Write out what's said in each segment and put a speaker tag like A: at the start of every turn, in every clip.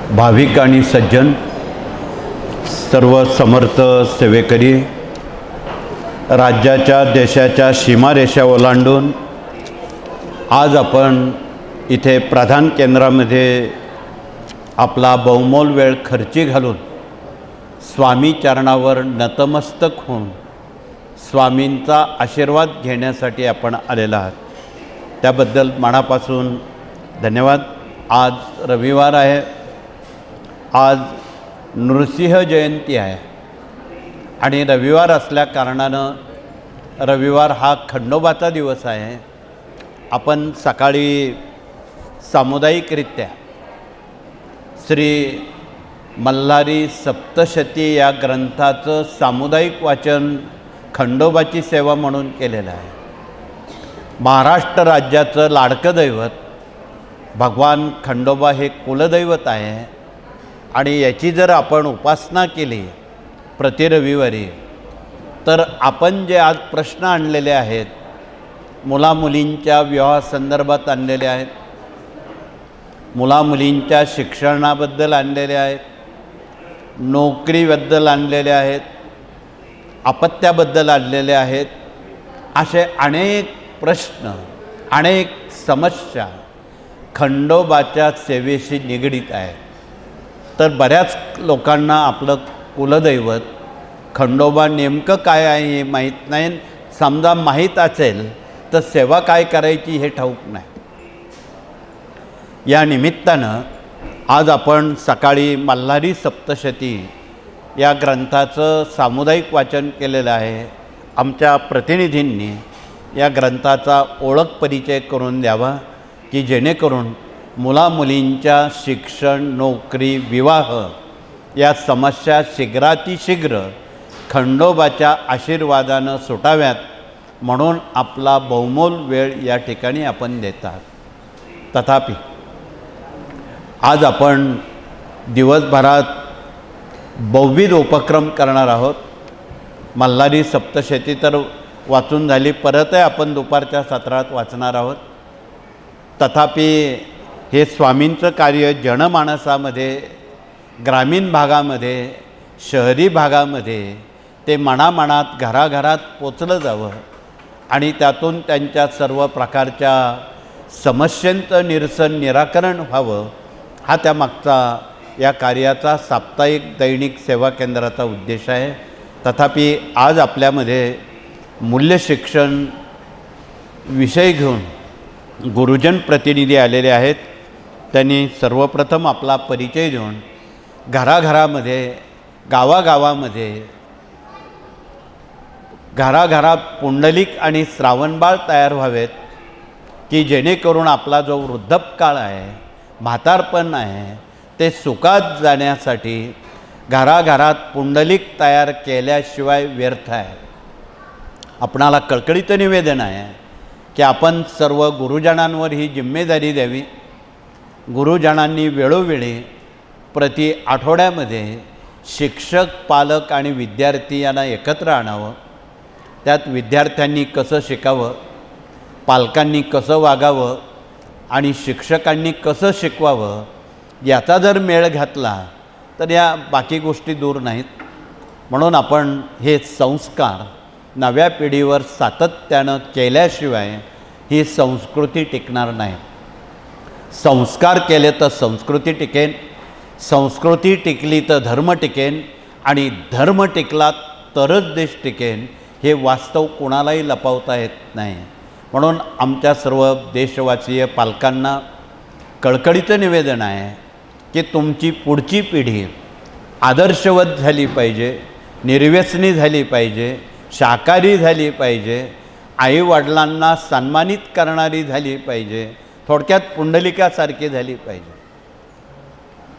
A: भाविक आणि सज्जन, सर्व समर्थ सेवेकरी, राज्याच्या देशाच्या सीमारेषा ओलांडून आज आपण इथे प्रधान केंद्रामध्ये आपला बहुमोल वेळ खर्ची घालून स्वामी चरणावर नतमस्तक होऊन स्वामींचा आशीर्वाद घेण्यासाठी आपण आलेला आहात. त्याबद्दल मनापासून धन्यवाद. आज रविवार आहे. आज नृसिंह जयंती आहे आणि रविवार असल्या कारणानं रविवार हा खंडोबाचा दिवस आहे. आपण सकाळी सामुदायिकरित्या श्री मल्हारी सप्तशती या ग्रंथाचं सामुदायिक वाचन खंडोबाची सेवा म्हणून केलेलं आहे. महाराष्ट्र राज्याचं लाडकं दैवत भगवान खंडोबा हे कुलदैवत आहे आणि याची जर आपण उपासना केली प्रति रविवारी तर आपण जे आज प्रश्न आणलेले आहेत, मुलामुलींच्या विवाहासंदर्भात आणलेले आहेत, मुलामुलींच्या शिक्षणाबद्दल आणलेले आहेत, नोकरीबद्दल आणलेले आहेत, अपत्याबद्दल आणलेले आहेत, असे अनेक प्रश्न, अनेक समस्या खंडोबाच्या सेवेशी निगडीत आहेत. तर बऱ्याच लोकांना आपलं कुलदैवत खंडोबा नेमकं काय आहे हे माहीत नाही. समजा माहीत असेल तर सेवा काय करायची हे ठाऊक नाही. या निमित्तानं आज आपण सकाळी मल्हारी सप्तशती या ग्रंथाचं सामुदायिक वाचन केलेलं आहे. आमच्या प्रतिनिधींनी या ग्रंथाचा ओळख परिचय करून द्यावा की जेणेकरून मुलामुलींच्या शिक्षण, नोकरी, विवाह या समस्या शीघ्रातिशीघ्र खंडोबाच्या आशीर्वादानं सुटाव्यात म्हणून आपला बहुमोल वेळ या ठिकाणी आपण देतात. तथापि आज आपण दिवसभरात बहुविध उपक्रम करणार आहोत. मल्हारी सप्तशती तर वाचून झाली, परतही आपण दुपारच्या सत्रात वाचणार आहोत. तथापि हे स्वामींचं कार्य जनमानसामध्ये, ग्रामीण भागामध्ये, शहरी भागामध्ये ते मनामनात घराघरात पोचलं जावं आणि त्यातून त्यांच्या सर्व प्रकारच्या समस्यांचं निराकरण व्हावं, हा त्यामागचा या कार्याचा साप्ताहिक दैनिक सेवा केंद्राचा उद्देश आहे. तथापि आज आपल्यामध्ये मूल्य शिक्षण विषय घेऊन गुरुजन प्रतिनिधी आलेले आहेत. त्यांनी सर्वप्रथम आपला परिचय देऊन घराघरामध्ये, गावागावामध्ये, घराघरात पुंडलिक आणि श्रावणबाळ तयार व्हावेत की जेणेकरून आपला जो वृद्धपकाळ आहे, म्हातारपण आहे, ते सुखात जाण्यासाठी घराघरात पुंडलिक तयार केल्याशिवाय व्यर्थ आहे. आपणाला कळकळीचं निवेदन आहे की आपण सर्व गुरुजनांवर ही जिम्मेदारी द्यावी. गुरुजनांनी वेळोवेळी प्रति आठवड्यामध्ये शिक्षक, पालक आणि विद्यार्थी यांना एकत्र आणावं. त्यात विद्यार्थ्यांनी कसं शिकावं, पालकांनी कसं वागावं आणि शिक्षकांनी कसं शिकवावं याचा जर मेळ घातला तर या बाकी गोष्टी दूर नाहीत. म्हणून आपण हे संस्कार नव्या पिढीवर सातत्यानं केल्याशिवाय ही संस्कृती टिकणार नाही. संस्कार केले तर संस्कृती टिकेन, संस्कृती टिकली तर धर्म टिकेन आणि धर्म टिकला तरच देश टिकेन. हे वास्तव कोणालाही लपवता येत नाही. म्हणून आमच्या सर्व देशवासीय पालकांना कळकळीचं निवेदन आहे की तुमची पुढची पिढी आदर्शवत झाली पाहिजे, निर्व्यसनी झाली पाहिजे, शाकाहारी झाली पाहिजे, आईवडिलांना सन्मानित करणारी झाली पाहिजे, थोडक्यात पुंडलिकासारखी झाली पाहिजे.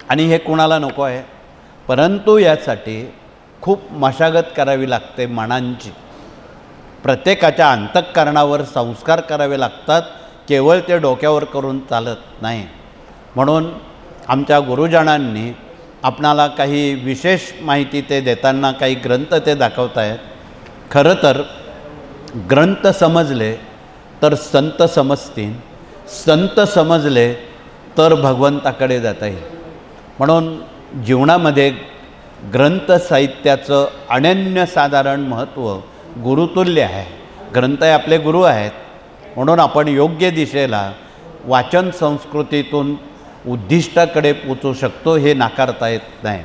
A: आणि हे कुणाला नको आहे. परंतु यासाठी खूप मशागत करावी लागते मनांची. प्रत्येकाच्या अंतःकरणावर संस्कार करावे लागतात. केवळ ते डोक्यावर करून चालत नाही. म्हणून आमच्या गुरुजनांनी आपणाला काही विशेष माहिती ते देताना काही ग्रंथ ते दाखवत आहेत. खरं तर ग्रंथ समजले तर संत समजतील, संत समजले तर भगवंताकडे जाता येईल. म्हणून जीवनामध्ये ग्रंथ साहित्याचं अनन्यसाधारण महत्त्व गुरुतुल्य आहे. ग्रंथ हे आपले गुरु आहेत. म्हणून आपण योग्य दिशेला वाचन संस्कृतीतून उद्दिष्टाकडे पोचू शकतो हे नाकारता येत नाही.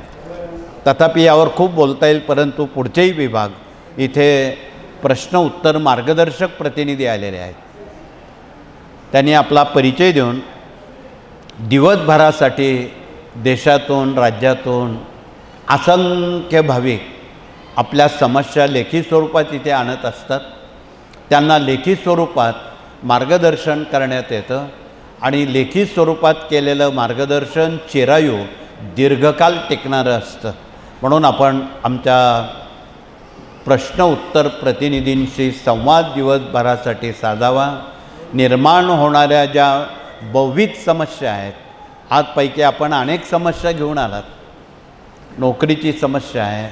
A: तथापि यावर खूप बोलता येईल, परंतु पुढचेही विभाग इथे प्रश्न उत्तर मार्गदर्शक प्रतिनिधी आलेले आहेत. त्यांनी आपला परिचय देऊन दिवसभरासाठी देशातून राज्यातून असंख्य भाविक आपल्या समस्या लेखी स्वरूपात इथे आणत असतात. त्यांना लेखी स्वरूपात मार्गदर्शन करण्यात येतं आणि लेखी स्वरूपात केलेलं मार्गदर्शन चिरायू दीर्घकाल टिकणारं असतं. म्हणून आपण आमच्या प्रश्न उत्तर प्रतिनिधींशी संवाद दिवसभरासाठी साधावा. निर्माण होणाऱ्या ज्या बहुविध समस्या आहेत, आजपैकी आपण अनेक समस्या घेऊन आलात. नोकरीची समस्या आहे,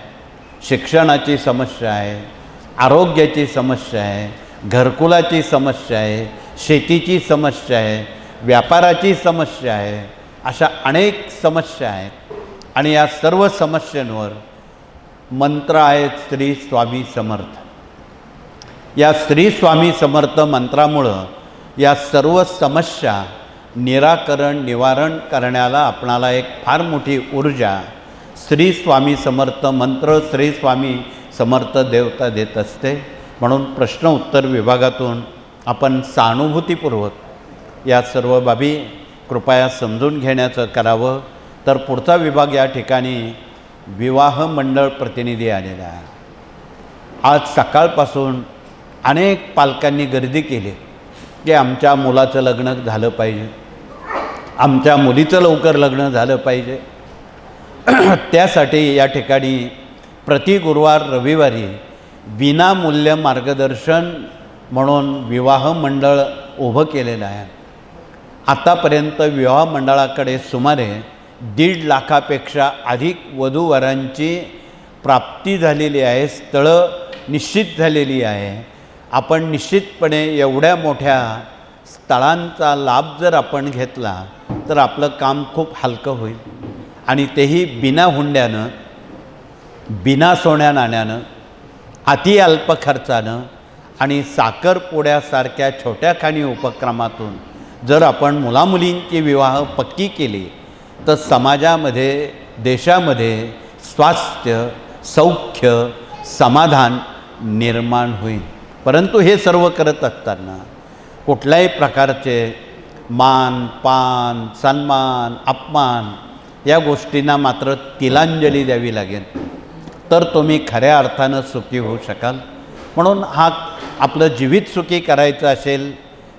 A: शिक्षणाची समस्या आहे, आरोग्याची समस्या आहे, घरकुलाची समस्या आहे, शेतीची समस्या आहे, व्यापाराची समस्या आहे. अशा अनेक समस्या आहेत आणि या सर्व समस्यांवर मंत्र आहेत श्री स्वामी समर्थ. या श्री स्वामी समर्थ मंत्रामुळं या सर्व समस्या निवारण करण्याला आपणाला एक फार मोठी ऊर्जा श्री स्वामी समर्थ मंत्र, श्री स्वामी समर्थ देवता देत असते. म्हणून प्रश्न उत्तर विभागातून आपण सहानुभूतीपूर्वक या सर्व बाबी कृपया समजून घेण्याचं करावं. तर पुढचा विभाग या ठिकाणी विवाह मंडळ प्रतिनिधी आलेला आहे. आज सकाळपासून अनेक पालकांनी गर्दी केली की आमच्या मुलाचं लग्न झालं पाहिजे, आमच्या मुलीचं लवकर लग्न झालं पाहिजे. त्यासाठी या ठिकाणी प्रति गुरुवार रविवारी विनामूल्य मार्गदर्शन म्हणून विवाह मंडळ उभं केलेलं आहे. आतापर्यंत विवाह मंडळाकडे सुमारे 1.5 लाखापेक्षा अधिक वधूवरांची प्राप्ती झालेली आहे, स्थळं निश्चित झालेली आहे. आपण निश्चितपणे एवढ्या मोठ्या स्थळांचा लाभ जर आपण घेतला तर आपलं काम खूप हलकं होईल. आणि तेही बिना हुंड्यानं, बिना सोन्या नाण्यानं, अति अल्प खर्चानं आणि साखरपुड्यासारख्या छोट्याखानी उपक्रमातून जर आपण मुलामुलींची विवाह पक्की केली तर समाजामध्ये, देशामध्ये स्वास्थ्य, सौख्य, समाधान निर्माण होईल. परंतु हे सर्व करत असताना कुठल्याही प्रकारचे मान पान, सन्मान, अपमान या गोष्टींना मात्र तिलांजली द्यावी लागेल, तर तुम्ही खऱ्या अर्थानं सुखी होऊ शकाल. म्हणून हा आपलं जीवित सुखी करायचं असेल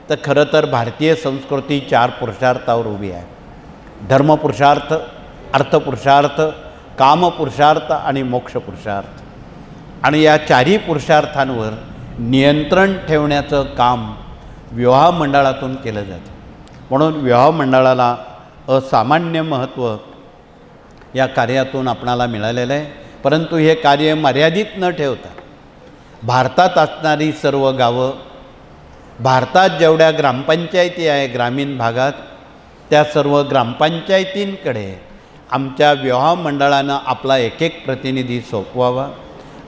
A: तर खरं तर भारतीय संस्कृती 4 पुरुषार्थावर उभी आहे. धर्मपुरुषार्थ, अर्थपुरुषार्थ, कामपुरुषार्थ आणि मोक्षपुरुषार्थ. आणि या 4ही पुरुषार्थांवर नियंत्रण ठेवण्याचं काम विवाह मंडळातून केलं जातं. म्हणून विवाह मंडळाला असामान्य महत्त्व या कार्यातून आपणाला मिळालेलं आहे. परंतु हे कार्य मर्यादित न ठेवता भारतात असणारी सर्व गावं, भारतात जेवढ्या ग्रामपंचायती आहे ग्रामीण भागात, त्या सर्व ग्रामपंचायतींकडे आमच्या विवाह मंडळानं आपला एक प्रतिनिधी सोपवावा.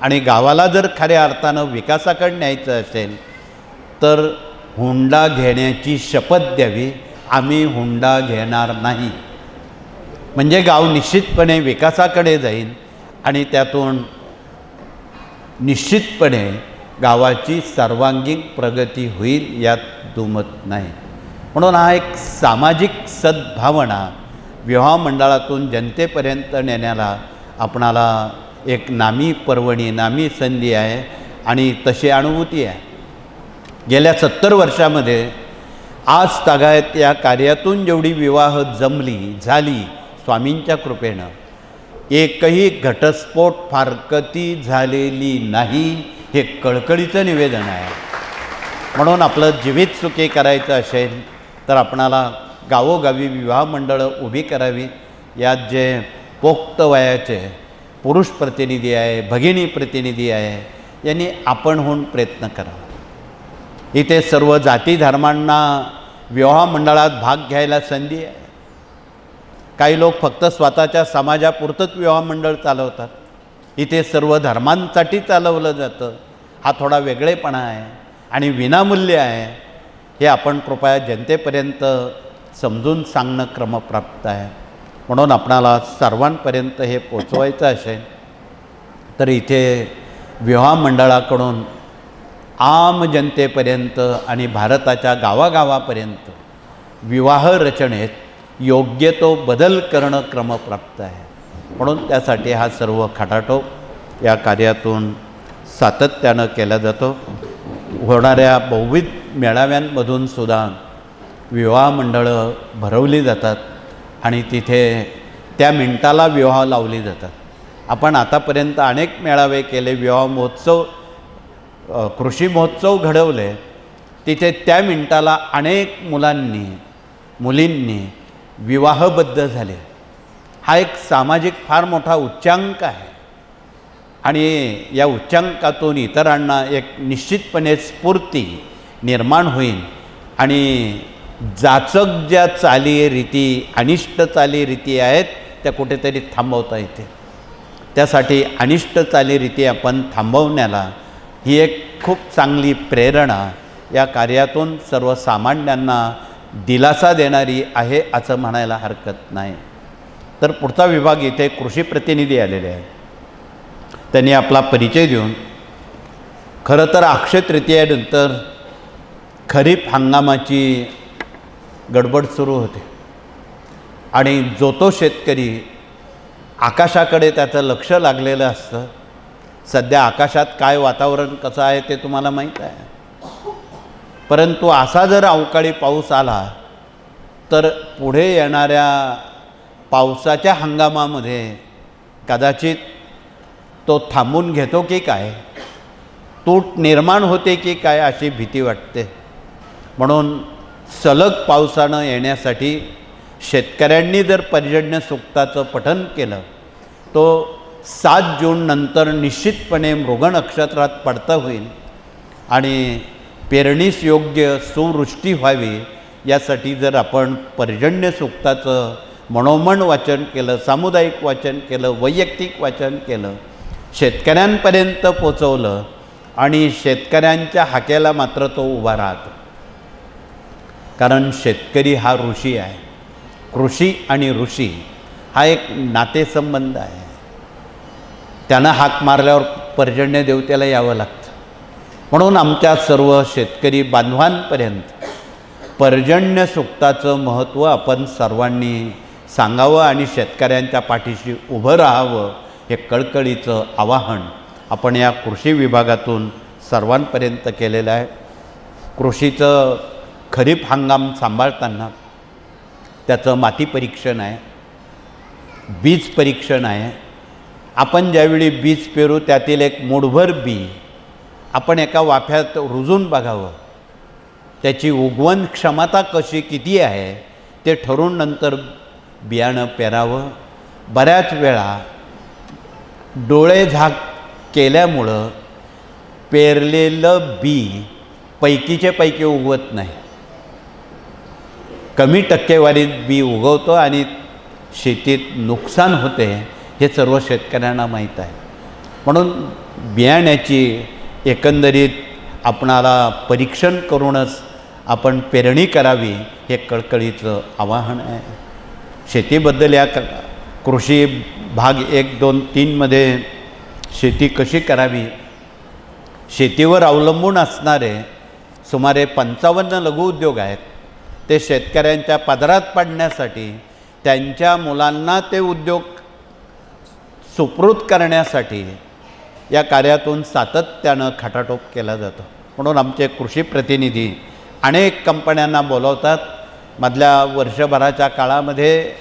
A: आणि गावाला जर खऱ्या अर्थानं विकासाकडे न्यायचं असेल तर हुंडा घेण्याची शपथ द्यावी. आम्ही हुंडा घेणार नाही. म्हणजे गाव निश्चितपणे विकासाकडे जाईल आणि त्यातून निश्चितपणे गावाची सर्वांगीण प्रगती होईल, यात दुमत नाही. म्हणून हा एक सामाजिक सद्भावना विवाह मंडळातून जनतेपर्यंत नेण्याला आपणाला एक नामी पर्वणी, नामी संधी आहे आणि तशी अनुभूती आहे. गेल्या 70 वर्षामध्ये आज तागायत या कार्यातून जेवढी विवाह झाली स्वामींच्या कृपेनं, एकही घटस्फोट फारकती झालेली नाही, हे कळकळीचं निवेदन आहे. म्हणून आपलं जीवित सुखी करायचं असेल तर आपणाला गावोगावी विवाह मंडळं उभी करावी. यात जे पोक्त वयाचे पुरुष प्रतिनिधी आहे, भगिनी प्रतिनिधी आहे, यांनी आपण होऊन प्रयत्न करावा. इथे सर्व जाती धर्मांना विवाह मंडळात भाग घ्यायला संधी आहे. काही लोक फक्त स्वतःच्या समाजापुरतंच विवाह मंडळ चालवतात. इथे सर्व धर्मांसाठी चालवलं जातं. हा थोडा वेगळेपणा आहे आणि विनामूल्य आहे. हे आपण कृपया जनतेपर्यंत समजून सांगणं क्रमप्राप्त आहे. म्हणून आपणाला सर्वांपर्यंत हे पोचवायचं असेल तर इथे विवाह मंडळाकडून आम जनतेपर्यंत आणि भारताच्या गावागावापर्यंत विवाह रचनेत योग्य तो बदल करणं क्रमप्राप्त आहे. म्हणून त्यासाठी हा सर्व खटाटोप या कार्यातून सातत्यानं केला जातो. होणाऱ्या बहुविध मेळाव्यांमधून सुद्धा विवाह मंडळं भरवली जातात आणि तिथे त्या मिनिटाला विवाह लावली जातात. आपण आतापर्यंत अनेक मेळावे केले, विवाह महोत्सव, कृषी महोत्सव घडवले. तिथे त्या मिनिटाला अनेक मुलींनी विवाहबद्ध झाले. हा एक सामाजिक फार मोठा उच्चांक आहे आणि या उच्चांकातून इतरांना एक निश्चितपणे स्फूर्ती निर्माण होईल आणि जाचक ज्या चालीरीती, अनिष्ट चालीरीती आहेत त्या कुठेतरी थांबवता येते. त्यासाठी अनिष्ट चालीरीती आपण थांबवण्याला ही एक खूप चांगली प्रेरणा या कार्यातून सर्वसामान्यांना दिलासा देणारी आहे असं म्हणायला हरकत नाही. तर पुढचा विभाग इथे कृषी प्रतिनिधी आलेले आहेत. त्यांनी आपला परिचय देऊन, खरं तर अक्षय तृतीयेनंतर खरीप हंगामाची गडबड सुरू होते आणि जो तो शेतकरी आकाशाकडे त्याचं लक्ष लागलेलं असतं. सध्या आकाशात काय वातावरण कसं आहे ते तुम्हाला माहीत आहे. परंतु असा जर अवकाळी पाऊस आला तर पुढे येणाऱ्या पावसाच्या हंगामामध्ये कदाचित तो थांबून घेतो की काय, तूट निर्माण होते की काय अशी भीती वाटते. म्हणून सलग पावसानं येण्यासाठी शेतकऱ्यांनी जर पर्जन्य सूक्ताचं पठण केलं तो 7 जून नंतर निश्चितपणे मृग नक्षत्रात पडता होईल आणि पेरणीस योग्य सुवृष्टी व्हावी यासाठी जर आपण पर्जन्य सूक्ताचं मनोमन वाचन केलं, सामुदायिक वाचन केलं, वैयक्तिक वाचन केलं, शेतकऱ्यांपर्यंत पोचवलं आणि शेतकऱ्यांच्या हाकेला मात्र तो उभा राहतो. कारण शेतकरी हा ऋषी आहे. कृषी आणि ऋषी हा एक नातेसंबंध आहे. त्यानं हाक मारल्यावर पर्जन्य देवतेला यावं लागतं. म्हणून आमच्या सर्व शेतकरी बांधवांपर्यंत पर्जन्य सूक्ताचं महत्त्व आपण सर्वांनी सांगावं आणि शेतकऱ्यांच्या पाठीशी उभं राहावं हे कळकळीचं आवाहन आपण या कृषी विभागातून सर्वांपर्यंत केलेलं आहे. कृषीचं खरीप हंगाम सांभाळताना त्याचं माती परीक्षण आहे, बीज परीक्षण आहे. आपण ज्यावेळी बीज पेरू त्यातील एक मूठभर बी आपण एका वाफ्यात रुजून बघावं. त्याची उगवण क्षमता किती आहे ते ठरवून नंतर बियाणं पेरावं. बऱ्याच वेळा डोळे झाक केल्यामुळं पेरलेलं बी पैकीचे पैकी उगवत नाही. कमी टक्केवारीत बी उगवतो आणि शेतीत नुकसान होते हे सर्व शेतकऱ्यांना माहीत आहे. म्हणून बियाण्याची एकंदरीत आपणाला परीक्षण करूनच आपण पेरणी करावी हे कळकळीचं आवाहन आहे. शेतीबद्दल या कृषी भाग 1, 2, 3मध्ये शेती कशी करावी, शेतीवर अवलंबून असणारे सुमारे 55 लघुउद्योग आहेत. ते शेतकऱ्यांच्या पदरात पाडण्यासाठी, त्यांच्या मुलांना ते उद्योग सुपूर्द करण्यासाठी या कार्यातून सातत्यानं खटाटोप केला जातो. म्हणून आमचे कृषी प्रतिनिधी अनेक कंपन्यांना बोलवतात. मधल्या वर्षभराच्या काळामध्ये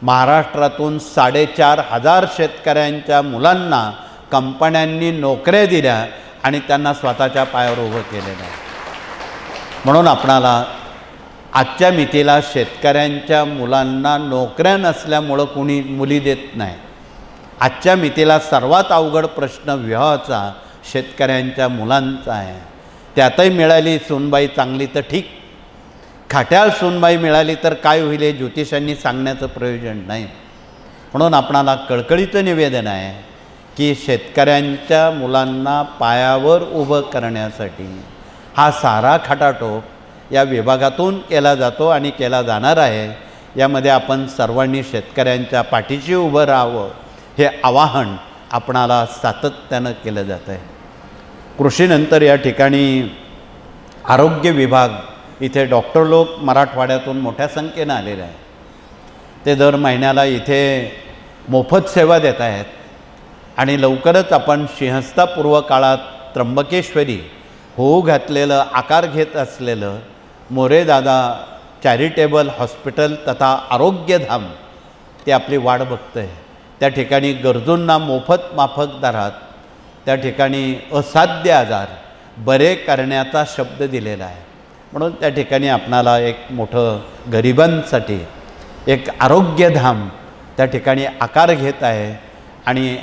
A: महाराष्ट्रातून 4,500 शेतकऱ्यांच्या मुलांना कंपन्यांनी नोकऱ्या दिल्या आणि त्यांना स्वतःच्या पायावर उभं केलेलं आहे. म्हणून आपणाला आजच्या मितीला शेतकऱ्यांच्या मुलांना नोकऱ्या नसल्यामुळं कोणी मुली देत नाही. आजच्या मितीला सर्वात अवघड प्रश्न विवाहाचा शेतकऱ्यांच्या मुलांचा आहे. त्यातही मिळाली सूनबाई चांगली तर ठीक, खाट्याळ सूनबाई मिळाली तर काय होईल हे ज्योतिषांनी सांगण्याचं प्रयोजन नाही. म्हणून आपणाला कळकळीचं निवेदन आहे की शेतकऱ्यांच्या मुलांना पायावर उभं करण्यासाठी हा सारा खटाटोप या विभागातून केला जातो आणि केला जाणार आहे. यामध्ये आपण सर्वांनी शेतकऱ्यांच्या पाठीशी उभं राहावं हे आवाहन आपणाला सातत्यानं केलं जातं आहे. कृषीनंतर या ठिकाणी आरोग्य विभाग, इथे डॉक्टर लोक मराठवाड्यातून मोठ्या संख्येनं आलेले आहेत. ते दर महिन्याला इथे मोफत सेवा देत आहेत आणि लवकरच आपण सिंहस्थापूर्व काळात त्र्यंबकेश्वरी होऊ घातलेलं, आकार घेत असलेलं मोरेदादा चॅरिटेबल हॉस्पिटल तथा आरोग्यधाम ते आपली वाट बघतं आहे. त्या ठिकाणी गरजूंना मोफत माफक दरात त्या ठिकाणी असाध्य आजार बरे करण्याचा शब्द दिलेला आहे. म्हणून त्या ठिकाणी आपणाला एक मोठं गरिबांसाठी एक आरोग्यधाम त्या ठिकाणी आकार घेत आहे आणि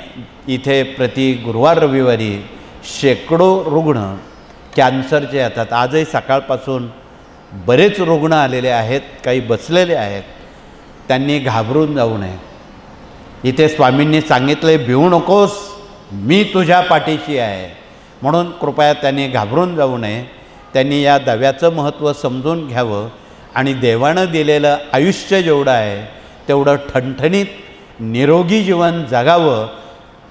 A: इथे प्रति गुरुवार रविवारी शेकडो रुग्ण कॅन्सरचे येतात. आजही सकाळपासून बरेच रुग्ण आलेले आहेत, काही बसलेले आहेत. त्यांनी घाबरून जाऊ नये. इथे स्वामींनी सांगितले, भिवू नकोस, मी तुझ्या पाठीशी आहे. म्हणून कृपया त्यांनी घाबरून जाऊ नये. त्यांनी या दव्याचं महत्त्व समजून घ्यावं आणि देवानं दिलेलं आयुष्य जेवढं आहे तेवढं ठणठणीत निरोगी जीवन जगावं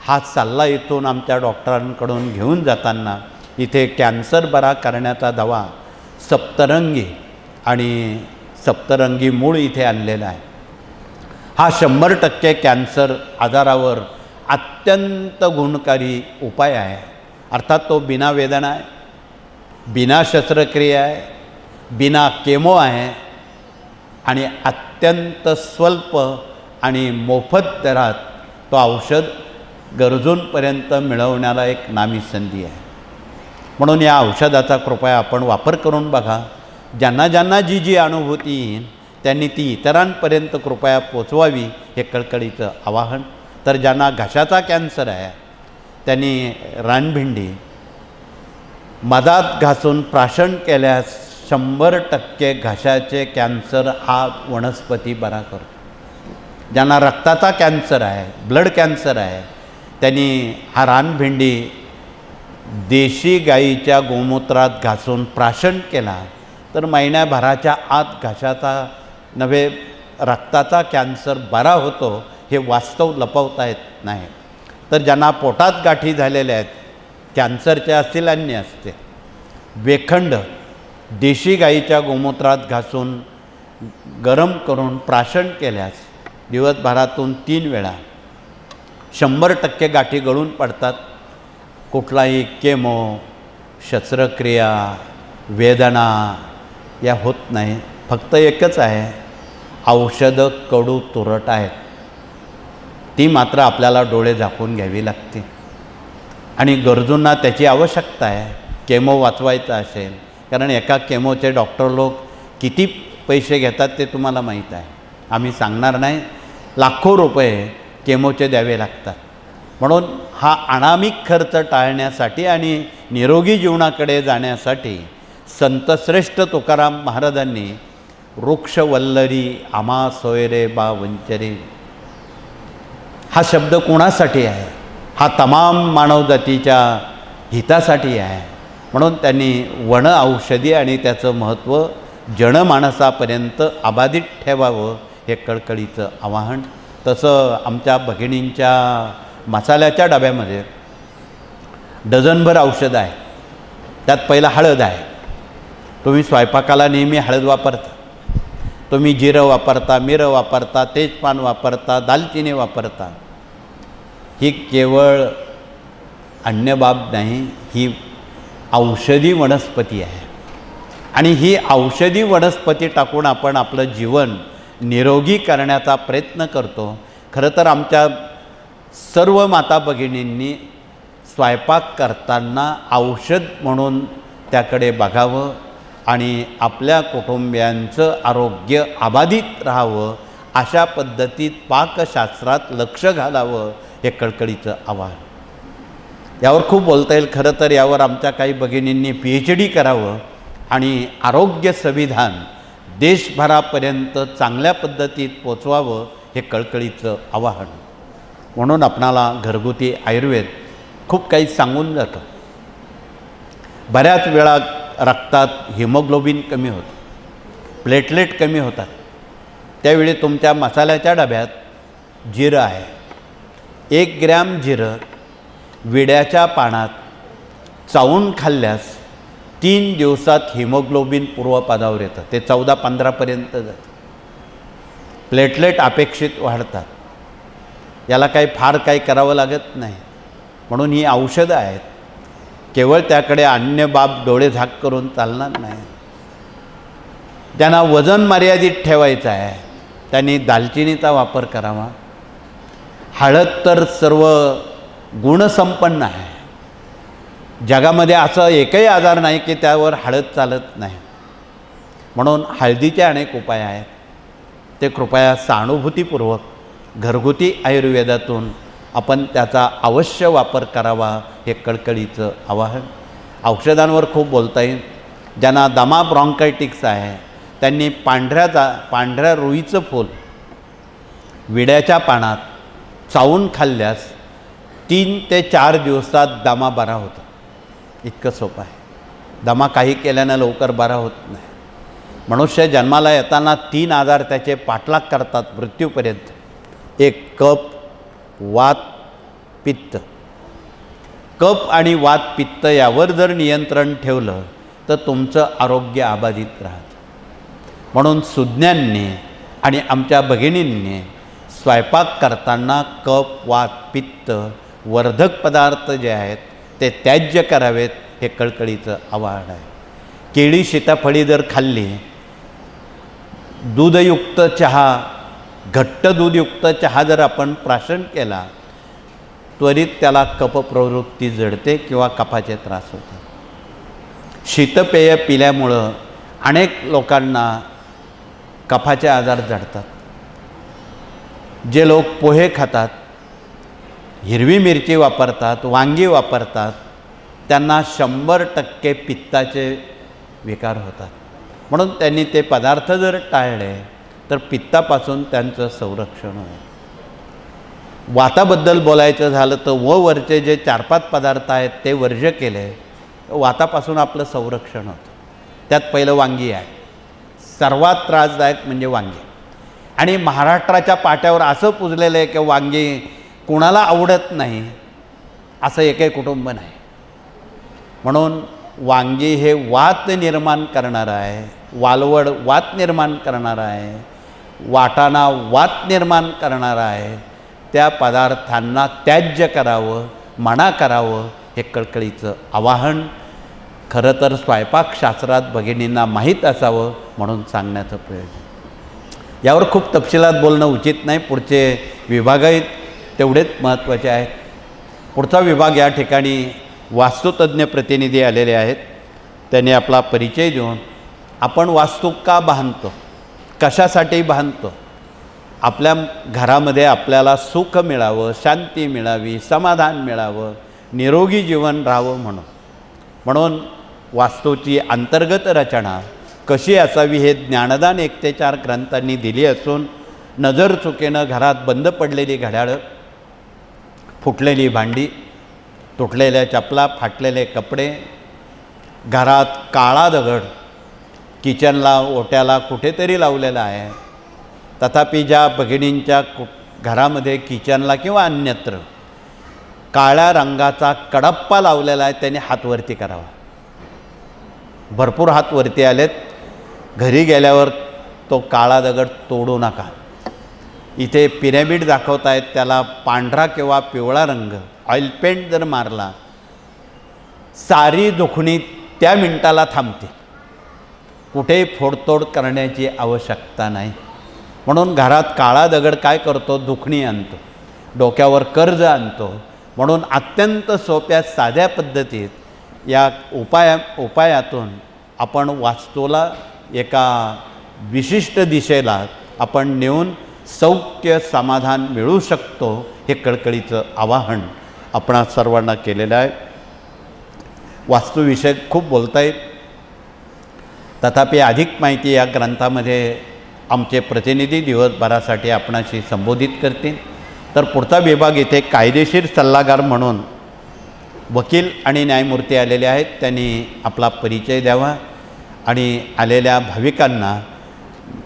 A: हा सल्ला इथून आमच्या डॉक्टरांकडून घेऊन जाताना इथे कॅन्सर बरा करण्याचा दवा सप्तरंगी आणि सप्तरंगी मूळ इथे आणलेला आहे. हा 100% कॅन्सर आजारावर अत्यंत गुणकारी उपाय आहे. अर्थात तो बिना वेदना आहे, बिना शस्त्रक्रिया आहे, बिना केमो आहे आणि अत्यंत स्वल्प आणि मोफत दरात तो औषध गरजूंपर्यंत मिळवण्याला एक नामी संधी आहे. म्हणून या औषधाचा कृपया आपण वापर करून बघा. ज्यांना ज्यांना जी जी अनुभूती येईल त्यांनी ती इतरांपर्यंत कृपया पोचवावी हे कळकळीचं आवाहन. तर ज्यांना घशाचा कॅन्सर आहे त्यांनी रानभिंडी मधात घासून प्राशन केल्यास 100% घशाचे कॅन्सर हा वनस्पती बरा करतो. ज्यांना रक्ताचा कॅन्सर आहे, ब्लड कॅन्सर आहे, त्यांनी हा रानभिंडी देशी गाईच्या गोमूत्रात घासून प्राशन केला तर महिन्याभराच्या आत घशाचा नव्हे रक्ताचा कॅन्सर बरा होतो. हे वास्तव लपवता येत नाही. तर ज्यांना पोटात गाठी झालेल्या आहेत, कॅन्सरच्या असतील अन्य असते, वेखंड देशी गाईच्या गोमूत्रात घासून गरम करून प्राशन केल्यास दिवसभरातून 3 वेळा 100% गाठी गळून पडतात. कुठलाही केमो, शस्त्रक्रिया, वेदना या होत नाही. फक्त एकच आहे, औषधं कडू तुरट आहेत. ती मात्र आपल्याला डोळे झाकून घ्यावी लागते आणि गरजूंना त्याची आवश्यकता आहे. केमो वाचवायचा असेल, कारण एका केमोचे डॉक्टर लोक किती पैसे घेतात ते तुम्हाला माहीत आहे, आम्ही सांगणार नाही. लाखो रुपये केमोचे द्यावे लागतात. म्हणून हा अनामिक खर्च टाळण्यासाठी आणि निरोगी जीवनाकडे जाण्यासाठी संतश्रेष्ठ तुकाराम महाराजांनी वृक्षवल्लरी आम्हा सोयरे बा वंचरे हा शब्द कोणासाठी आहे? हा तमाम मानवजातीच्या हितासाठी आहे. म्हणून त्यांनी वन औषधी आणि त्याचं महत्त्व जनमानसापर्यंत अबाधित ठेवावं हे कळकळीचं आवाहन. तसं आमच्या भगिनींच्या मसाल्याच्या डब्यामध्ये डझनभर औषधं आहे. त्यात पहिला हळद आहे. तुम्ही स्वयंपाकाला नेहमी हळद वापरता, तुम्ही जिरं वापरता, मिरं वापरता, तेजपान वापरता, दालचिनी वापरता. ही केवळ अन्य बाब नाही, ही औषधी वनस्पती आहे आणि ही औषधी वनस्पती टाकून आपण आपलं जीवन निरोगी करण्याचा प्रयत्न करतो. खरं तर आमच्या सर्व माता भगिनींनी स्वयंपाक करताना औषध म्हणून त्याकडे बघावं आणि आपल्या कुटुंबियांचं आरोग्य अबाधित राहावं अशा पद्धतीत पाकशास्त्रात लक्ष घालावं हे कळकळीचं आवाहन. यावर खूप बोलता येईल. खरं तर यावर आमच्या काही भगिनींनी PhD करावं आणि आरोग्य संविधान देशभरापर्यंत चांगल्या पद्धतीत पोचवावं हे कळकळीचं आवाहन. म्हणून आपणाला घरगुती आयुर्वेद खूप काही सांगून जातं. बऱ्याच वेळा रक्तात हिमोग्लोबिन कमी होतं, प्लेटलेट कमी होतात. त्यावेळी तुमच्या मसाल्याच्या डब्यात जिरं आहे. 1 ग्रॅम जिरं विड्याच्या पानात चावून खाल्ल्यास 3 दिवसात हिमोग्लोबिन पूर्वपदावर येतं. ते 14-15पर्यंत जातं. प्लेटलेट अपेक्षित वाढतात. याला फार काही करावं लागत नाही. म्हणून ही औषधं आहेत. केवळ त्याकडे अन्य बाब डोळे झाक करून चालणार नाही. ज्यांना वजन मर्यादित ठेवायचं आहे त्यांनी दालचिनीचा वापर करावा. हळद तर सर्व गुणसंपन्न आहे. जगामध्ये असं एकही आजार नाही की त्यावर हळद चालत नाही. म्हणून हळदीचे अनेक उपाय आहेत. ते कृपया सहानुभूतीपूर्वक घरगुती आयुर्वेदातून आपण त्याचा अवश्य वापर करावा हे कळकळीचं आवाहन. औषधांवर खूप बोलता येईल. ज्यांना दमा ब्रॉन्कायटिक्स आहे त्यांनी पांढऱ्या रुईचं फूल विड्याच्या पानात चावून खाल्ल्यास 3 ते 4 दिवसात दमा बरा होतो. इतकं सोपं आहे. दमा काही केल्यानं लवकर बरा होत नाही. मनुष्य जन्माला येताना 3 आजार त्याचे पाठलाग करतात मृत्यूपर्यंत. एक कफ, वात, पित्त. कफ आणि वात पित्त यावर जर नियंत्रण ठेवलं तर तुमचं आरोग्य अबाधित राहतं. म्हणून सुज्ञांनी आणि आमच्या भगिनींनी स्वयंपाक करताना कफ, वात, पित्त वर्धक पदार्थ जे आहेत ते त्याज्य करावेत हे कळकळीचं आवाहन आहे. केळी, सीताफळी जर खाल्ली, दूधयुक्त चहा, घट्ट दूधयुक्त चहा जर आपण प्राशन केला, त्वरित त्याला कफ प्रवृत्ती जडते किंवा कफाचे त्रास होतात. शीतपेय पिल्यामुळं अनेक लोकांना कफाचे आजार जडतात. जे लोक पोहे खातात, हिरवी मिरची वापरतात, वांगी वापरतात, त्यांना 100% पित्ताचे विकार होतात. म्हणून त्यांनी ते पदार्थ जर टाळले तर पित्तापासून त्यांचं संरक्षण होईल. वाताबद्दल बोलायचं झालं तर वरचे जे 4-5 पदार्थ आहेत ते वर्ज्य केले, वातापासून आपलं संरक्षण होतं. त्यात पहिलं वांगी आहे. सर्वात त्रासदायक म्हणजे वांगी. आणि महाराष्ट्राच्या पाट्यावर असं पुजलेलं आहे की वांगी कुणाला आवडत नाही असं एकही कुटुंब नाही. म्हणून वांगी हे वात निर्माण करणारं आहे. वालवड वात निर्माण करणारं आहे. वाटाणा वात निर्माण करणारा आहे. त्या पदार्थांना त्याज्य करावं, मना करावं हे कळकळीचं आवाहन खरं तर स्वयंपाकशास्त्रात भगिनींना माहीत असावं म्हणून सांगण्याचं प्रयोजन. यावर खूप तपशिलात बोलणं उचित नाही. पुढचे विभागही तेवढेच महत्त्वाचे आहेत. पुढचा विभाग या ठिकाणी वास्तुतज्ञ प्रतिनिधी आलेले आहेत. त्यांनी आपला परिचय देऊन आपण वास्तू का बांधतो, कशासाठी बांधतो, आपल्या घरामध्ये आपल्याला सुख मिळावं, शांती मिळावी, समाधान मिळावं, निरोगी जीवन राहावं म्हणून वास्तूची अंतर्गत रचना कशी असावी हे ज्ञानदान 1 ते 4 ग्रंथांनी दिली असून नजर चुकीनं घरात बंद पडलेली घड्याळं, फुटलेली भांडी, तुटलेल्या चपला, फाटलेले कपडे, घरात काळा दगड किचनला ओट्याला कुठेतरी लावलेला आहे. तथापि ज्या भगिनींच्या घरामध्ये किचनला किंवा अन्यत्र काळ्या रंगाचा कडप्पा लावलेला आहे त्यांनी हात वरती करावा. भरपूर हात वरती आलेत. घरी गेल्यावर तो काळा दगड तोडू नका. इथे पिरॅमिड दाखवत आहेत, त्याला पांढरा किंवा पिवळा रंग ऑइल पेंट जर मारला, सारी दुखणी त्या मिनिटाला थांबते. कुठेही फोडतोड करण्याची आवश्यकता नाही. म्हणून घरात काळा दगड काय करतो, दुखणी आणतो, डोक्यावर कर्ज आणतो. म्हणून अत्यंत सोप्या साध्या पद्धतीत या उपायातून आपण वास्तूला एका विशिष्ट दिशेला आपण नेऊन सौख्य समाधान मिळू शकतो हे कळकळीचं आवाहन आपणा सर्वांना केलेलं आहे. वास्तुविषयक खूप बोलता येईल. तथापि अधिक माहिती या ग्रंथामध्ये आमचे प्रतिनिधी दिवसभरासाठी आपणाशी संबोधित करतील. तर पुढचा विभाग इथे कायदेशीर सल्लागार म्हणून वकील आणि न्यायमूर्ती आलेले आहेत. त्यांनी आपला परिचय द्यावा आणि आलेल्या भाविकांना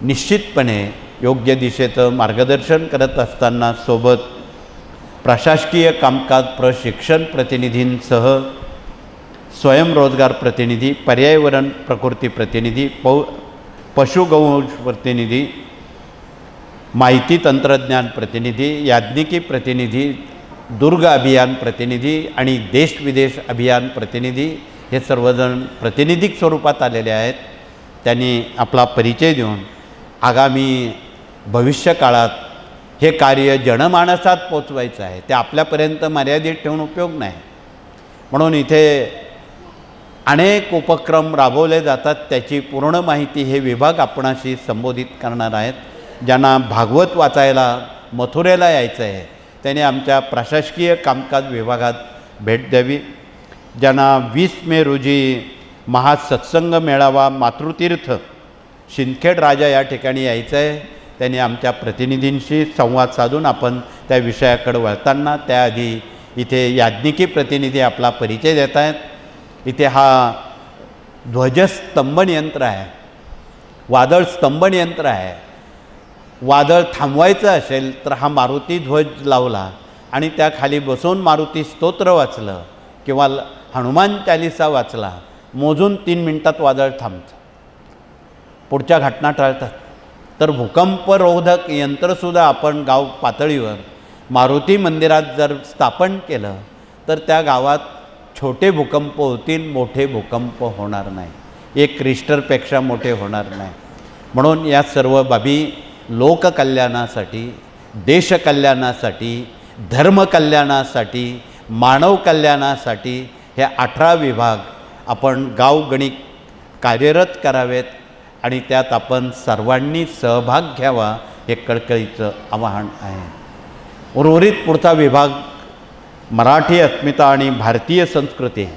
A: निश्चितपणे योग्य दिशेचं मार्गदर्शन करत असताना सोबत प्रशासकीय कामकाज प्रशिक्षण प्रतिनिधींसह स्वयंरोजगार प्रतिनिधी, पर्यावरण प्रकृती प्रतिनिधी, पशुगोवंश प्रतिनिधी, माहिती तंत्रज्ञान प्रतिनिधी, याज्ञिकी प्रतिनिधी, दुर्ग अभियान प्रतिनिधी आणि देश विदेश अभियान प्रतिनिधी हे सर्वजण प्रातिनिधिक स्वरूपात आलेले आहेत. त्यांनी आपला परिचय देऊन आगामी भविष्यकाळात हे कार्य जनमानसात पोचवायचं आहे. ते आपल्यापर्यंत मर्यादित ठेवून उपयोग नाही. म्हणून इथे अनेक उपक्रम राबवले जातात. त्याची पूर्ण माहिती हे विभाग आपणाशी संबोधित करणार आहेत. ज्यांना भागवत वाचायला मथुरेला यायचं आहे त्याने आमच्या प्रशासकीय कामकाज विभागात भेट द्यावी. ज्यांना 20 मे रोजी महासत्संग मेळावा मातृतीर्थ शिंदखेड राजा या ठिकाणी यायचं आहे त्यांनी आमच्या प्रतिनिधींशी संवाद साधून आपण त्या विषयाकडे वळताना त्याआधी इथे याज्ञिकी प्रतिनिधी आपला परिचय देत आहेत. इथे हा ध्वजस्तंभन यंत्र आहे, वादळ स्तंभन यंत्र आहे. वादळ थांबवायचं असेल तर हा मारुती ध्वज लावला आणि त्या खाली बसून मारुती स्तोत्र वाचलं किंवा हनुमान चालिसा वाचला, मोजून 3 मिनिटात वादळ थांबतं, पुढच्या घटना टाळतात. तर भूकंपरोधक यंत्रसुद्धा आपण गाव पातळीवर मारुती मंदिरात जर स्थापन केलं तर त्या गावात छोटे भूकंप होतील, मोठे भूकंप होणार नाही, 1 रिश्टरपेक्षा मोठे होणार नाही. म्हणून या सर्व बाबी लोककल्याणासाठी, देशकल्याणासाठी, धर्मकल्याणासाठी, मानव कल्याणासाठी हे 18 विभाग आपण गावगणिक कार्यरत करावेत आणि त्यात आपण सर्वांनी सहभाग घ्यावा हे कळकळीचं आवाहन आहे. उर्वरित पुढचा विभाग मराठी अस्मिता आणि भारतीय संस्कृती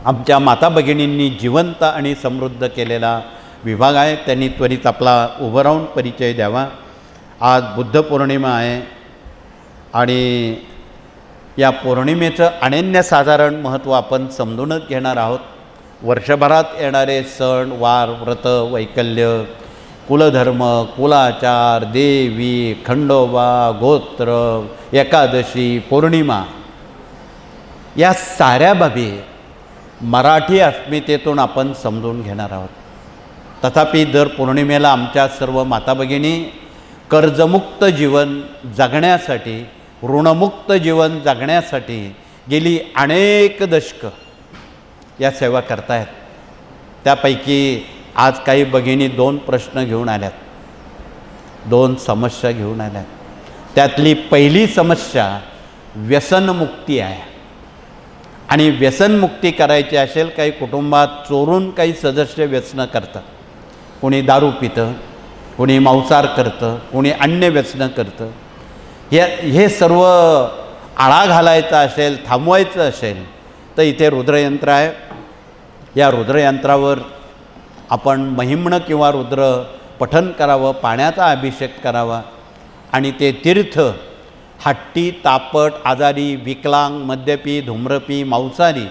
A: आमच्या माता भगिनींनी जिवंत आणि समृद्ध केलेला विभाग आहे. त्यांनी त्वरित आपला उभं राहून परिचय द्यावा. आज बुद्ध पौर्णिमा आहे आणि या पौर्णिमेचं अनन्यसाधारण महत्त्व आपण समजूनच घेणार आहोत. वर्षभरात येणारे सण, वार, व्रत, वैकल्य, कुलधर्म, कुलाचार, देवी, खंडोबा, गोत्र, एकादशी, पौर्णिमा या साऱ्या बाबी मराठी अस्मितेतून आपण समजून घेणार आहोत. तथापि दर पौर्णिमेला आमच्या सर्व माता भगिनी कर्जमुक्त जीवन जगण्यासाठी, ऋणमुक्त जीवन जगण्यासाठी गेली अनेक दशकं या सेवा करतायत. त्यापैकी आज काही भगिनी 2 प्रश्न घेऊन आल्यात, 2 समस्या घेऊन आल्यात. त्यातली पहिली समस्या व्यसनमुक्ती आहे. आणि व्यसनमुक्ती करायची असेल, काही कुटुंबात चोरून काही सदस्य व्यसनं करतात, कोणी दारू पितं, कोणी मांसाहार करतं, कोणी अन्य व्यसनं करतं. हे सर्व आळा घालायचा असेल, थांबवायचं असेल तर इथे रुद्रयंत्र आहे. या रुद्रयंत्रावर आपण महिम्न किंवा रुद्र पठन करावं, पाण्याचा अभिषेक करावा आणि ते तीर्थ हट्टी, तापट, आजारी, विकलांग, मद्यपी, धूम्रपी, मांसाहारी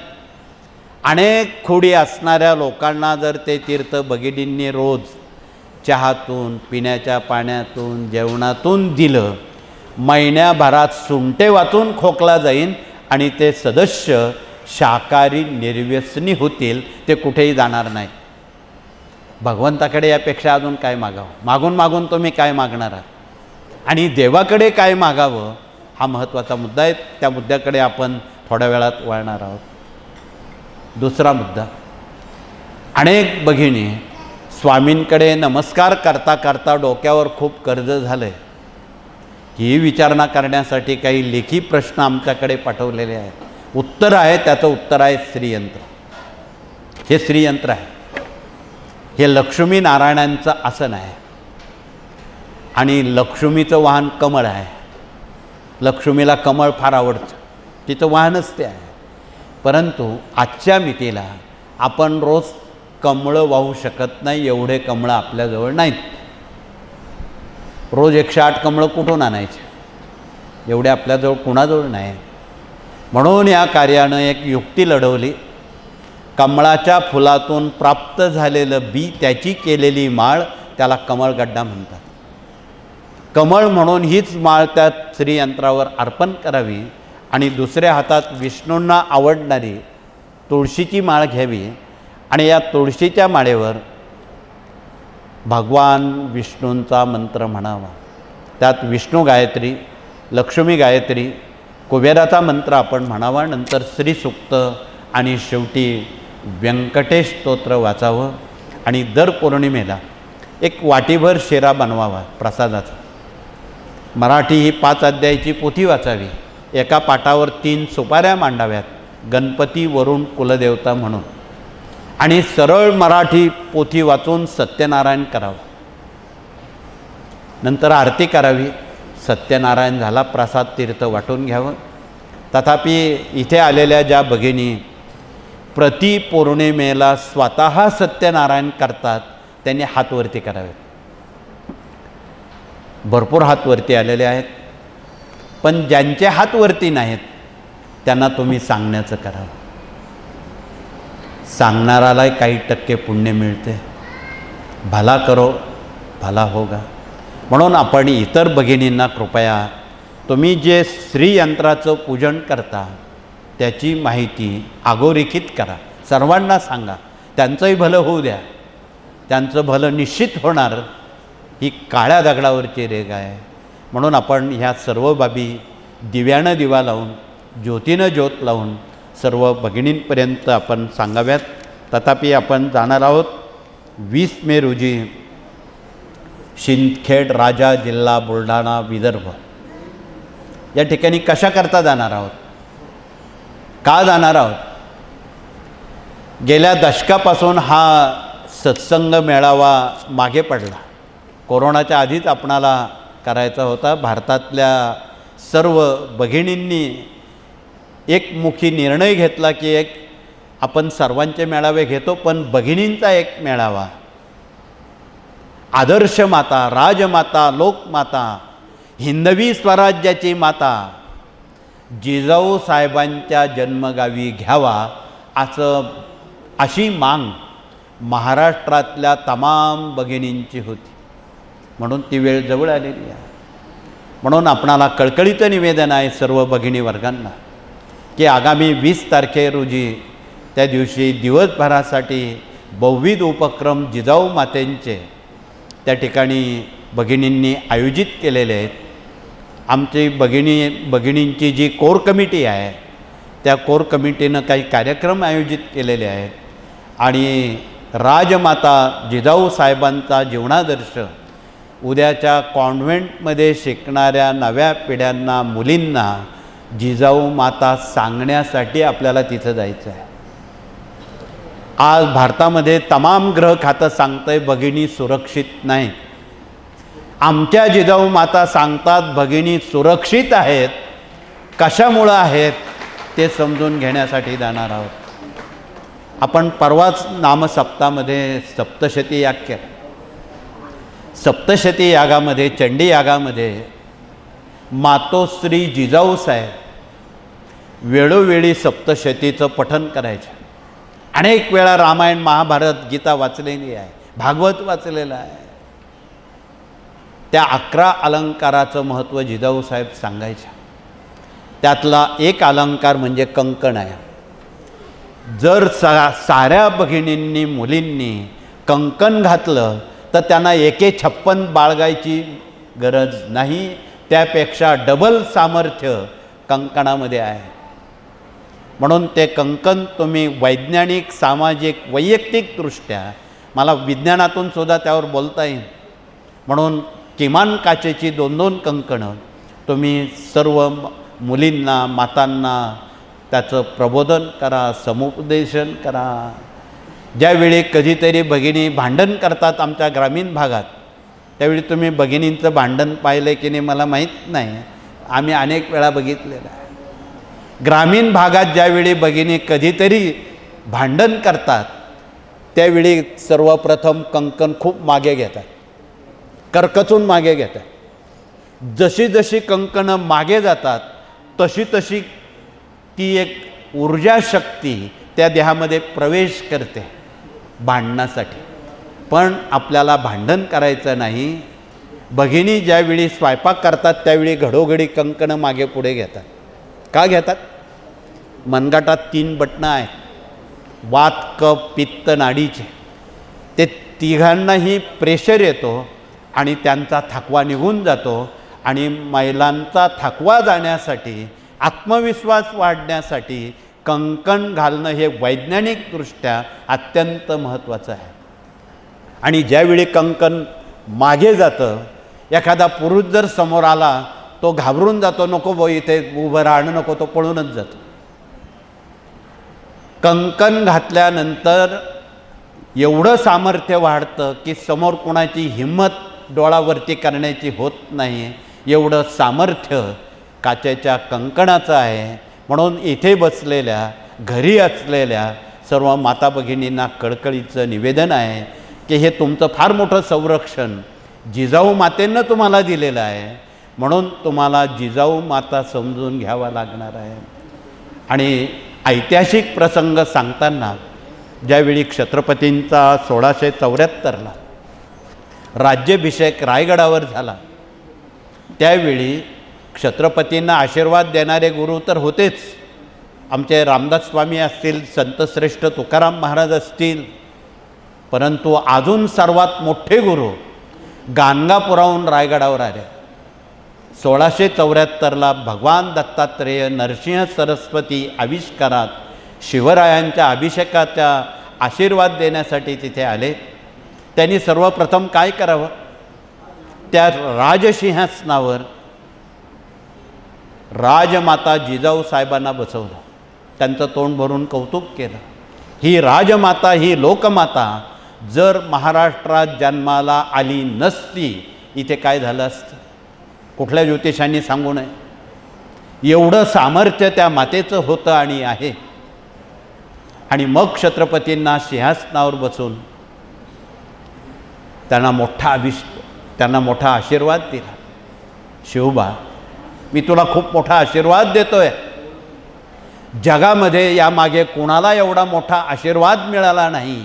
A: अनेक खोडी असणाऱ्या लोकांना जर ते तीर्थ भगिनींनी रोज चहातून, पिण्याच्या पाण्यातून, जेवणातून दिलं, महिन्याभरात सुंटे वाचून खोकला जाईन आणि ते सदस्य शाकाहारी निर्व्यसनी होतील, ते कुठेही जाणार नाही. भगवंताकडे यापेक्षा अजून काय मागावं? मागून मागून तुम्ही काय मागणार आहात? आणि देवाकडे काय मागावं हा महत्त्वाचा मुद्दा आहे. त्या मुद्द्याकडे आपण थोड्या वेळात वळणार आहोत. दुसरा मुद्दा, अनेक भगिनी स्वामींकडे नमस्कार करता करता डोक्यावर खूप कर्ज झालं आहे ही विचारणा करण्यासाठी काही लेखी प्रश्न आमच्याकडे पाठवलेले आहेत. उत्तर आहे, त्याचं उत्तर आहे श्रीयंत्र. हे श्रीयंत्र आहे, हे लक्ष्मी नारायणांचं आसन आहे आणि लक्ष्मीचं वाहन कमळ आहे. लक्ष्मीला कमळ फार आवडतं, तिचं वाहनच ते आहे. परंतु आजच्या मितीला आपण रोज कमळं वाहू शकत नाही, एवढे कमळं आपल्याजवळ नाहीत. रोज 108 कमळं कुठून आणायचे, एवढे आपल्याजवळ कुणाजवळ नाही. म्हणून या कार्यानं एक युक्ती लढवली. कमळाच्या फुलातून प्राप्त झालेलं बी, त्याची केलेली माळ, त्याला कमळगड्डा म्हणतात. कमळ म्हणून हीच माळ त्या श्रीयंत्रावर अर्पण करावी आणि दुसऱ्या हातात विष्णूंना आवडणारी तुळशीची माळ घ्यावी आणि या तुळशीच्या माळेवर भगवान विष्णूंचा मंत्र म्हणावा. त्यात विष्णू गायत्री, लक्ष्मी गायत्री, कुबेराचा मंत्र आपण म्हणावा. नंतर श्रीसूक्त आणि शेवटी व्यंकटेश स्तोत्र वाचावं आणि दर पौर्णिमेला एक वाटीभर शिरा बनवावा प्रसादाचा. मराठी ही 5 अध्यायाची पोथी वाचावी. एका पाटावर 3 सुपाऱ्या मांडाव्यात, गणपती वरुण कुलदेवता म्हणून, आणि सरळ मराठी पोथी वाचून सत्यनारायण करावं. नंतर आरती करावी. सत्यनारायण झाला, प्रसाद तीर्थ वाटून घ्यावं. तथापि इथे आलेल्या ज्या भगिनी प्रति पौर्णिमेला स्वतः सत्यनारायण करतात त्यांनी हातवरती करावेत. भरपूर हातवरती आलेले आहेत, पण ज्यांचे हातवरती नाहीत त्यांना तुम्ही सांगण्याचं करावं. सांगणाराला काही टक्के पुण्य मिळते. भला करो भला होगा. म्हणून आपण इतर भगिनींना कृपया तुम्ही जे श्रीयंत्राचं पूजन करता त्याची माहिती अधोरेखित करा, सर्वांना सांगा. त्यांचंही भलं होऊ द्या, त्यांचं भलं निश्चित होणार. ही काळ्या दगडावरची रेघ आहे. म्हणून आपण ह्या सर्व बाबी दिव्यानं दिवा लावून, ज्योतीनं ज्योत लावून सर्व भगिनींपर्यंत आपण सांगाव्यात. तथापि आपण जाणार आहोत 20 मे रोजी शिंदखेड राजा, जिल्हा बुलढाणा, विदर्भ या ठिकाणी कशाकरता जाणार आहोत, का जाणार आहोत. गेल्या दशकापासून हा सत्संग मेळावा मागे पडला. कोरोनाच्या आधीच आपणाला करायचा होता. भारतातल्या सर्व भगिनींनी एकमुखी निर्णय घेतला की आपण सर्वांचे मेळावे घेतो, पण भगिनींचा एक मेळावा, आदर्श माता, राजमाता, लोकमाता, हिंदवी स्वराज्याची माता जिजाऊ साहेबांच्या जन्मगावी घ्यावा अशी मांग महाराष्ट्रातल्या तमाम भगिनींची होती. म्हणून ती वेळ जवळ आलेली आहे. म्हणून आपणाला कळकळीचं निवेदन आहे सर्व भगिनी वर्गांना की आगामी 20 तारखे रोजी त्या दिवशी दिवसभरासाठी बहुविध उपक्रम जिजाऊ मातेंचे त्या ठिकाणी भगिनींनी आयोजित केलेले आहेत. आमची भगिनींची जी कोर कमिटी आहे त्या कोर कमिटीनं काही कार्यक्रम आयोजित केलेले आहेत आणि राजमाता जिजाऊ साहेबांचा जीवनादर्श उद्याच्या कॉन्व्हेंटमध्ये शिकणाऱ्या नव्या पिढ्यांना, मुलींना जिजाऊ माता सांगण्यासाठी आपल्याला तिथं जायचं आहे. आज भारतामध्ये तमाम ग्रह खातं सांगतंय भगिनी सुरक्षित नाही. आमच्या जिजाऊ माता सांगतात भगिनी सुरक्षित आहेत. कशामुळं आहेत ते समजून घेण्यासाठी जाणार आहोत. आपण परवाच नामसप्तामध्ये सप्तशती याग केलं. सप्तशती यागामध्ये, चंडी यागामध्ये मातोश्री जिजाऊ साहेब वेळोवेळी सप्तशतीचं पठण करायचे. अनेक वेळा रामायण, महाभारत, गीता वाचलेली आहे, भागवत वाचलेलं आहे. त्या 11 अलंकाराचं महत्त्व जिजाऊ साहेब सांगायच्या. त्यातला एक अलंकार म्हणजे कंकण आहे. जर साऱ्या भगिनींनी, मुलींनी कंकण घातलं तर त्यांना 156 बाळगायची गरज नाही. त्यापेक्षा डबल सामर्थ्य कंकणामध्ये आहे. म्हणून ते कंकण तुम्ही वैज्ञानिक, सामाजिक, वैयक्तिकदृष्ट्या, मला विज्ञानातून सुद्धा त्यावर बोलता येईल. म्हणून किमान काचेची 2-2 कंकणं तुम्ही सर्व मुलींना, मातांना त्याचं प्रबोधन करा, समुपदेशन करा. ज्यावेळी कधीतरी भगिनी भांडण करतात आमच्या ग्रामीण भागात, त्यावेळी तुम्ही भगिनींचं भांडण पाहिलं की नाही मला माहीत नाही, आम्ही अनेक वेळा बघितलेलं आहे. ग्रामीण भागात ज्यावेळी भगिनी कधीतरी भांडण करतात त्यावेळी सर्वप्रथम कंकण खूप मागे घेतात, करकचून मागे घेतात. जशी जशी कंकणं मागे जातात तशी तशी ती एक ऊर्जा शक्ती त्या देहामध्ये प्रवेश करते भांडणासाठी. पण आपल्याला भांडण करायचं नाही. भगिनी ज्यावेळी स्वयंपाक करतात त्यावेळी घडोघडी कंकणं मागे पुढे घेतात. का घेतात? मनगटात 3 बटणं आहेत, वात, कफ, पित्त, नाडीचे. ते तिघांनाही प्रेशर येतो आणि त्यांचा थकवा निघून जातो. आणि महिलांचा थकवा जाण्यासाठी, आत्मविश्वास वाढण्यासाठी कंकण घालणं हे वैज्ञानिकदृष्ट्या अत्यंत महत्त्वाचं आहे. आणि ज्यावेळी कंकण मागे जातं, एखादा पुरुष जर समोर आला तो घाबरून जातो, नको बो इथे उभं राहणं नको, तो पळूनच जातो. कंकण घातल्यानंतर एवढं सामर्थ्य वाढतं की समोर कोणाची हिंमत डोळावरती करण्याची होत नाही. एवढं सामर्थ्य काचेच्या कंकणाचं आहे. म्हणून इथे बसलेल्या, घरी असलेल्या सर्व माता भगिनींना कळकळीचं निवेदन आहे की हे तुमचं फार मोठं संरक्षण जिजाऊ मातेनं तुम्हाला दिलेलं आहे. म्हणून तुम्हाला जिजाऊ माता समजून घ्यावा लागणार आहे. आणि ऐतिहासिक प्रसंग सांगताना ज्यावेळी छत्रपतींचा 1674ला राज्याभिषेक रायगडावर झाला, त्यावेळी छत्रपतींना आशीर्वाद देणारे गुरु तर होतेच. आमचे रामदास स्वामी असतील, संतश्रेष्ठ तुकाराम महाराज असतील, परंतु अजून सर्वात मोठे गुरु गाणगापुराहून रायगडावर आले. 1674ला भगवान दत्तात्रेय नरसिंह सरस्वती आविष्कारात शिवरायांच्या अभिषेकाचा आशीर्वाद देण्यासाठी तिथे आले. त्यांनी सर्वप्रथम काय करावं? त्या राजसिंहासनावर राजमाता जिजाऊ साहेबांना बसवलं. त्यांचं तोंड भरून कौतुक केलं. ही राजमाता, ही लोकमाता जर महाराष्ट्रात जन्माला आली नसती, इथे काय झालं असतं? कुठल्या ज्योतिषांनी सांगू नये. एवढं सामर्थ्य त्या मातेचं होतं आणि आहे. आणि मग छत्रपतींना सिंहासनावर बसून त्यांना मोठा आशीर्वाद दिला. शिवबा, मी तुला खूप मोठा आशीर्वाद देतोय. जगामध्ये यामागे कोणाला एवढा मोठा आशीर्वाद मिळाला नाही.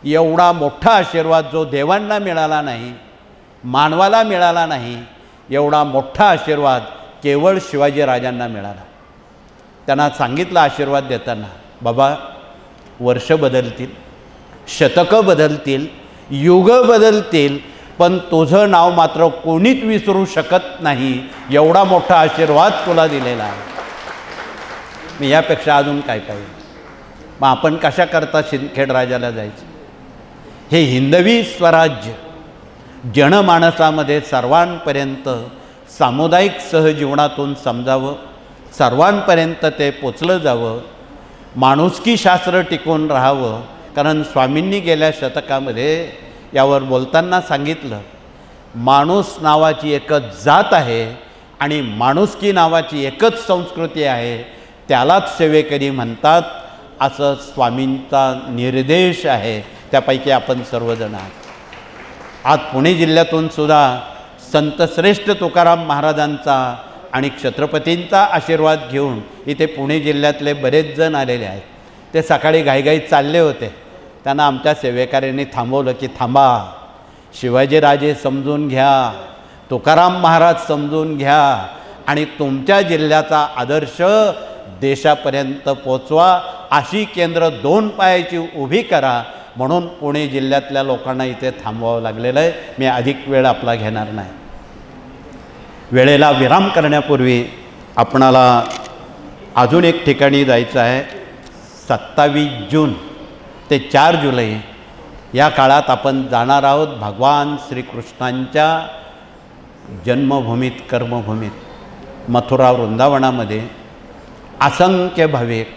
A: एवढा मोठा आशीर्वाद जो देवांना मिळाला नाही, मानवाला मिळाला नाही, एवढा मोठा आशीर्वाद केवळ शिवाजीराजांना मिळाला. त्यांना सांगितलं आशीर्वाद देताना, बाबा वर्ष बदलतील, शतकं बदलतील, युग बदलतील, पण तुझं नाव मात्र कोणीच विसरू शकत नाही. एवढा मोठा आशीर्वाद तुला दिलेला आहे. मी यापेक्षा अजून काय पाहिजे? मग आपण कशा करता सिंदखेड राजाला जायचं? हे हिंदवी स्वराज्य जनमानसामध्ये सर्वांपर्यंत सामुदायिक सहजीवनातून समजावं, सर्वांपर्यंत ते पोचलं जावं, माणुसकी शास्त्र टिकून राहावं. कारण स्वामींनी गेल्या शतकामध्ये यावर बोलताना सांगितलं, माणूस नावाची एकच जात आहे आणि माणुसकी नावाची एकच संस्कृती आहे, त्यालाच सेवेकरी म्हणतात, असं स्वामींचा निर्देश आहे. त्यापैकी आपण सर्वजण आहात. आज पुणे जिल्ह्यातून सुद्धा संतश्रेष्ठ तुकाराम महाराजांचा आणि छत्रपतींचा आशीर्वाद घेऊन इथे पुणे जिल्ह्यातले बरेच जण आलेले आहेत. ते सकाळी घाईघाईत चालले होते. त्यांना आमच्या सेवेकऱ्यांनी थांबवलं की थांबा, शिवाजीराजे समजून घ्या, तुकाराम महाराज समजून घ्या आणि तुमच्या जिल्ह्याचा आदर्श देशापर्यंत पोचवा. अशी केंद्र 2 पायाची उभी करा. म्हणून पुणे जिल्ह्यातल्या लोकांना इथे थांबवावं लागलेलं आहे. मी अधिक वेळ आपला घेणार नाही. वेळेला विराम करण्यापूर्वी आपणाला अजून एक ठिकाणी जायचं आहे. 27 जून ते 4 जुलै या काळात आपण जाणार आहोत भगवान श्रीकृष्णांच्या जन्मभूमीत, कर्मभूमीत मथुरा वृंदावनामध्ये. असंख्य भाविक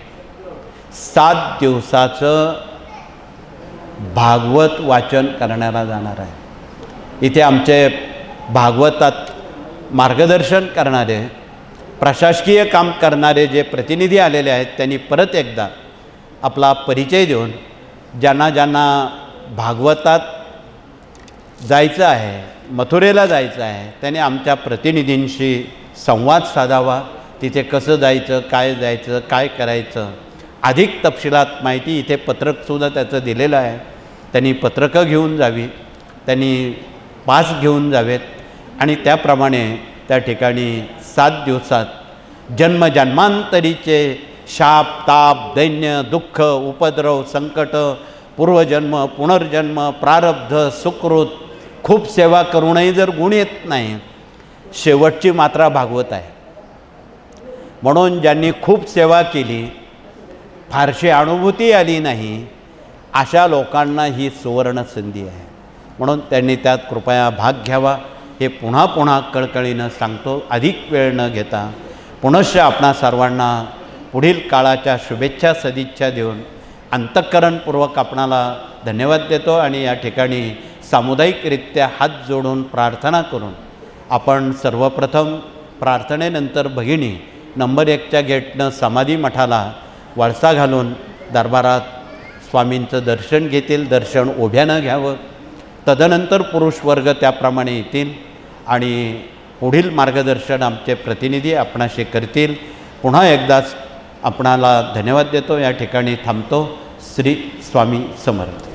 A: 7 दिवसाचं भागवत वाचन करण्याला जाणार आहे. इथे आमचे भागवतात मार्गदर्शन करणारे, प्रशासकीय काम करणारे जे प्रतिनिधी आलेले आहेत, त्यांनी परत एकदा आपला परिचय देऊन ज्यांना ज्यांना भागवतात जायचं आहे, मथुरेला जायचं आहे, त्याने आमच्या प्रतिनिधींशी संवाद साधावा. तिथे कसं जायचं, काय करायचं, अधिक तपशिलात माहिती इथे पत्रकसुद्धा त्याचं दिलेलं आहे. त्यांनी पत्रकं घेऊन जावी, त्यांनी पास घेऊन जावेत आणि त्याप्रमाणे त्या ठिकाणी 7 दिवसात जन्मजन्मांतरीचे शाप, ताप, दैन्य, दुःख, उपद्रव, संकट, पूर्वजन्म, पुनर्जन्म, प्रारब्ध, सुकृत, खूप सेवा करूनही जर गुण येत नाही, शेवटची मात्रा भागवत आहे. म्हणून ज्यांनी खूप सेवा केली, फारशी अनुभूती आली नाही, अशा लोकांना ही सुवर्ण संधी आहे. म्हणून त्यांनी त्यात कृपया भाग घ्यावा हे पुन्हा पुन्हा कळकळीनं सांगतो. अधिक वेळ न घेता पुनश्च आपणा सर्वांना पुढील काळाच्या शुभेच्छा, सदिच्छा देऊन अंतःकरणपूर्वक आपणाला धन्यवाद देतो आणि या ठिकाणी सामुदायिकरित्या हात जोडून प्रार्थना करून आपण सर्वप्रथम प्रार्थनेनंतर भगिनी नंबर 1च्या गेटनं समाधी मठाला वळसा घालून दरबारात स्वामींचं दर्शन घेतील. दर्शन उभ्यानं घ्यावं. तदनंतर पुरुष वर्ग त्याप्रमाणे येतील आणि पुढील मार्गदर्शन आमचे प्रतिनिधी आपणाशी करतील. पुन्हा एकदाच आपणाला धन्यवाद देतो. या ठिकाणी थांबतो. श्री स्वामी समर्थ.